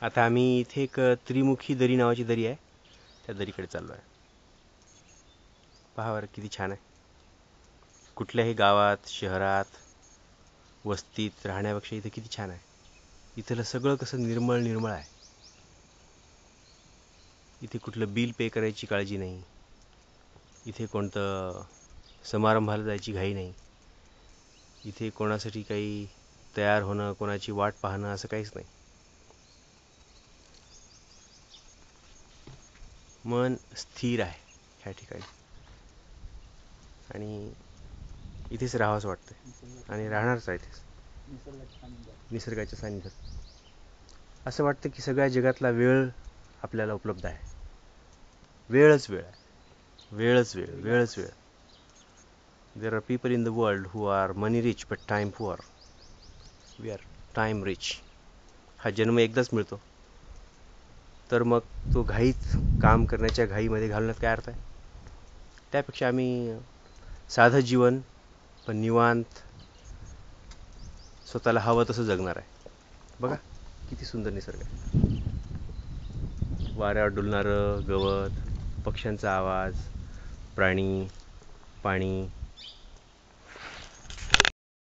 आता आम्ही इथे एक त्रिमुखी दरी नावाची दरी आहे, त्या दरीकडे चाललो आहे. पहा बरं किती छान आहे. कुठल्याही गावात, शहरात, वस्तीत राहण्यापेक्षा इथे किती छान आहे. इथलं सगळं कसं निर्मळ निर्मळ आहे. इथे कुठलं बिल पे करायची काळजी नाही. इथे कोणतं समारंभाला जायची घाई नाही. इथे कोणासाठी काही तयार होणं, कोणाची वाट पाहणं असं काहीच नाही. मन स्थिर आहे ह्या ठिकाणी आणि इथेच राहावंसं वाटतं आणि राहणारच आहे इथेच, निसर्गाच्या सानिध्यात. असं वाटतं की सगळ्या जगातला वेळ आपल्याला उपलब्ध आहे. वेळच वेळ आहे, वेळच वेळ, वेळच वेळ. There are people in the world who are money rich but time poor. We are time rich. हा जन्म एकदाच मिळतो, तर मग तो घाईत काम करण्याच्या घाईमध्ये घालण्यात काय अर्थ आहे. त्यापेक्षा आम्ही साधं जीवन पण निवांत स्वतःला हवं तसं जगणार आहे. बघा किती सुंदर निसर्ग आहे. वाऱ्यावर डुलणारं गवत, पक्ष्यांचा आवाज, प्राणी, पाणी,